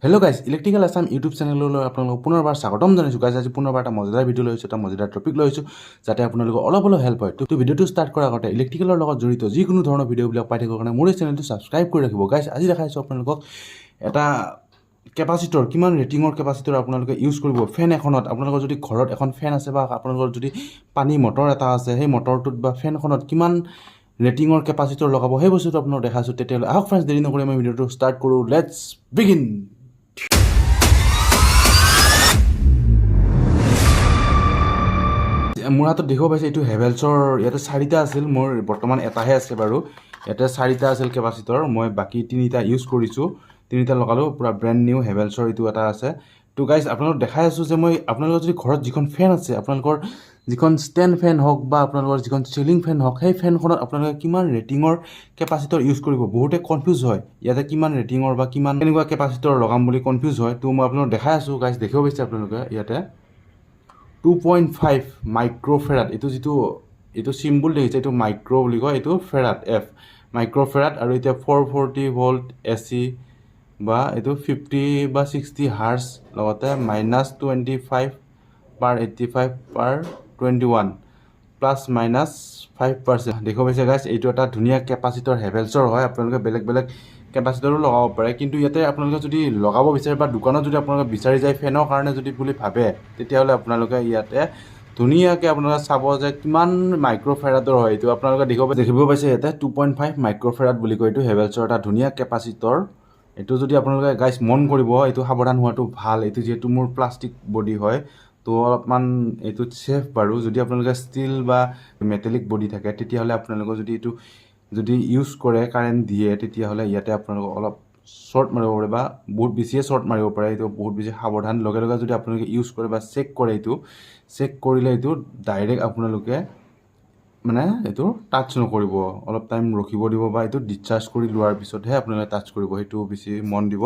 Hello' guys, electrical Assam YouTube চেনেললৈ আপোনালোকক পুনৰবাৰ স্বাগতম জনাইছোঁ। গাইজ আজি পুনৰবাৰ এটা মজাদাৰ ভিডিঅ' লৈছোঁ, এটা মজাদাৰ টপিক লৈছোঁ, যাতে আপোনালোকৰ অলপ হেল্প হয়। তো ভিডিঅ'টো ষ্টাৰ্ট কৰাৰ আগতে ইলেক্ট্ৰিকেলৰ লগত জড়িত যিকোনো ধৰণৰ ভিডিঅ'বিলাক পাই থাকিবৰ কাৰণে মোৰ এই চেনেলটো ছাবস্ক্ৰাইব কৰি ৰাখিব। গাইজ আজি দেখাইছোঁ আপোনালোকক এটা কেপাচিটৰ, কিমান ৰেটিঙৰ কেপাচিটৰ আপোনালোকে ইউজ কৰিব ফেন এখনত। আপোনালোকৰ যদি ঘৰত এখন ফেন আছে বা আপোনালোকৰ যদি পানী মটৰ এটা আছে, সেই মটৰটোত বা ফেনখনত কিমান ৰেটিঙৰ কেপাচিটৰ লগাব সেই বস্তুটো আপোনালোক দেখাইছোঁ। তেতিয়াহ'লে আহক ফ্ৰেণ্ডছ, দেৰি নকৰি মই ভিডিঅ'টো ষ্টাৰ্ট কৰোঁ। Let's begin. মোৰ হাতত দেখিব পাইছে এইটো হেভেলছৰ, ইয়াতে 4টা আছিল, মোৰ বৰ্তমান এটাহে আছে বাৰু। ইয়াতে 4টা আছিল কেপাচিটৰ, মই বাকী 3টা ইউজ কৰিছোঁ, 3টা লগালোঁ। পূৰা ব্ৰেণ্ড নিউ হেভেলছৰ এইটো এটা আছে। তো গাইজ আপোনালোকক দেখাই আছোঁ যে মই আপোনালোকৰ যদি ঘৰত যিখন ফেন আছে, আপোনালোকৰ যিখন ষ্টেণ্ড ফেন হওক বা আপোনালোকৰ যিখন চিলিং ফেন হওক, সেই ফেনখনত আপোনালোকে কিমান ৰেটিঙৰ কেপাচিটৰ ইউজ কৰিব। বহুতে কনফিউজ হয় ইয়াতে কিমান ৰেটিঙৰ বা কিমান কেনেকুৱা কেপাচিটৰ লগাম বুলি কনফিউজ হয়। তো মই আপোনালোকক দেখাই আছোঁ গাইজ, দেখিব পাইছে আপোনালোকে ইয়াতে 2.5 মাইক্ৰ'ফেৰাড, এইটো চিম্বল দেখিছে, এইটো মাইক্ৰ' বুলি কয়, এইটো ফেৰাড এফ মাইক্ৰ'ফেৰাড। আৰু এতিয়া 440 ভল্ট AC বা এইটো 50 বা 60 হাৰ্জ, লগতে -25 পাৰ 85 পাৰ 21 +- 5%। দেখিব পাইছে গাইজ, এইটো এটা ধুনীয়া কেপাচিটৰ হেভেলছৰ হয়। আপোনালোকে বেলেগ বেলেগ কেপাচিটৰো লগাব পাৰে, কিন্তু ইয়াতে আপোনালোকে যদি লগাব বিচাৰে বা দোকানত যদি আপোনালোকে বিচাৰি যায় ফেনৰ কাৰণে যদি বুলি ভাবে, তেতিয়াহ'লে আপোনালোকে ইয়াতে ধুনীয়াকৈ আপোনালোকে চাব যে কিমান মাইক্ৰ'ফেৰাডৰ হয়। এইটো আপোনালোকে দেখিব পাইছে ইয়াতে 2.5 মাইক্ৰ'ফেৰাড বুলি কয়। এইটো হেভেলছৰ এটা ধুনীয়া কেপাচিটৰ। এইটো যদি আপোনালোকে গাইজ মন কৰিব, এইটো সাৱধান হোৱাটো ভাল। এইটো যিহেতু মোৰ প্লাষ্টিক বডি হয়, তো অলপমান এইটোত ছেফ বাৰু। যদি আপোনালোকে ষ্টিল বা মেটেলিক বডি থাকে, তেতিয়াহ'লে আপোনালোকৰ যদি এইটো ইউজ কৰে, কাৰেণ্ট দিয়ে, তেতিয়াহ'লে ইয়াতে আপোনালোকক অলপ শ্বৰ্ট মাৰিব পাৰে বা বহুত বেছিয়ে শ্বৰ্ট মাৰিব পাৰে। এইটো বহুত বেছি সাৱধান। লগে লগে যদি আপোনালোকে ইউজ কৰে বা চেক কৰে, এইটো চেক কৰিলে এইটো ডাইৰেক্ট আপোনালোকে মানে এইটো টাচ নকৰিব, অলপ টাইম ৰখিব দিব বা এইটো ডিছচাৰ্জ কৰি লোৱাৰ পিছতহে আপোনালোকে টাচ কৰিব। সেইটো বেছি মন দিব।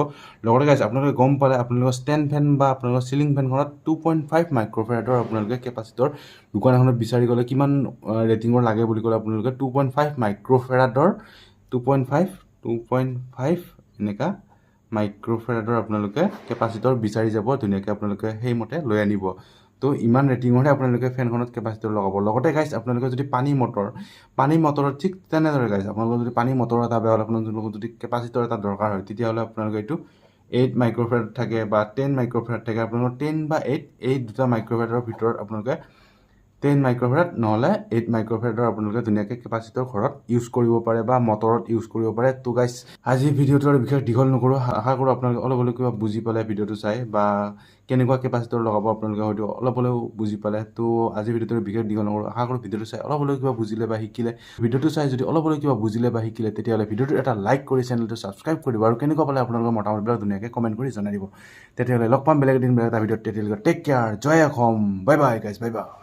লগতে গাইজ আপোনালোকে গম পালে, আপোনালোকৰ ষ্টেণ্ড ফেন বা আপোনালোকৰ চিলিং ফেনখনত 2.5 মাইক্ৰ'ফেৰাডৰ আপোনালোকে কেপাচিটৰ দোকান এখনত বিচাৰি গ'লে কিমান ৰেটিঙৰ লাগে বুলি ক'লে আপোনালোকে 2.5 মাইক্ৰ'ফেৰাডৰ 2.5 এনেকুৱা মাইক্ৰ'ফেৰাডৰ আপোনালোকে কেপাচিটৰ বিচাৰি যাব। ধুনীয়াকৈ আপোনালোকে সেইমতে লৈ আনিব। তো ইমান ৰেটিঙৰহে আপোনালোকে ফেনখনত কেপাচিটৰ লগাব। লগতে গাইজ আপোনালোকে যদি পানী মটৰৰ ঠিক তেনেদৰে গাইজ, আপোনালোকৰ যদি পানী মটৰ এটা বেয়া হ'লে, আপোনালোকৰ যদি কেপাচিটৰ এটা দৰকাৰ হয়, তেতিয়াহ'লে আপোনালোকে এইটো 8 মাইক্ৰ'ফেৰাড থাকে বা 10 মাইক্ৰ'ফেৰাড থাকে, আপোনালোকৰ 10 বা 8 এই দুটা মাইক্ৰ'ফেৰাডৰ ভিতৰত আপোনালোকে 10 মাইক্ৰ'ফেৰাড নহ'লে 8 মাইক্ৰ'ফেৰাডৰ আপোনালোকে ধুনীয়াকৈ কেপাচিটৰ ঘৰত ইউজ কৰিব পাৰে বা মটৰত ইউজ কৰিব পাৰে। তো গাইজ আজি ভিডিঅ'টো আৰু বিশেষ দীঘল নকৰোঁ। আশা কৰোঁ আপোনালোকে অলপ হ'লেও কিবা বুজি পালে ভিডিঅ'টো চাই, বা কেনেকুৱা কেপাচিটৰ লগাব আপোনালোকে হয়তো অলপ হ'লেও বুজি পালে। তো আজি ভিডিঅ'টো বিশেষ দীঘল নকৰোঁ। আশা কৰোঁ ভিডিঅ'টো চাই অলপ হ'লেও কিবা বুজিলে বা শিকিলে। ভিডিঅ'টো চাই যদি অলপ হ'লেও কিবা বুজিলে বা শিকিলে, তেতিয়াহ'লে ভিডিঅ'টো এটা লাইক কৰি চেনেলটো ছাবস্ক্ৰাইব কৰি দিব। আৰু কেনেকুৱা পালে আপোনালোকৰ মতামতবিলাক ধুনীয়াকৈ কমেণ্ট কৰি জনাই দিব। তেতিয়াহ'লে লগ পাম বেলেগ এদিন বেলেগ এটা ভিডিঅ'ত। তেতিয়ালৈকে টেক কেয়াৰ, জয় Assam, bye bye guys, bye বাই।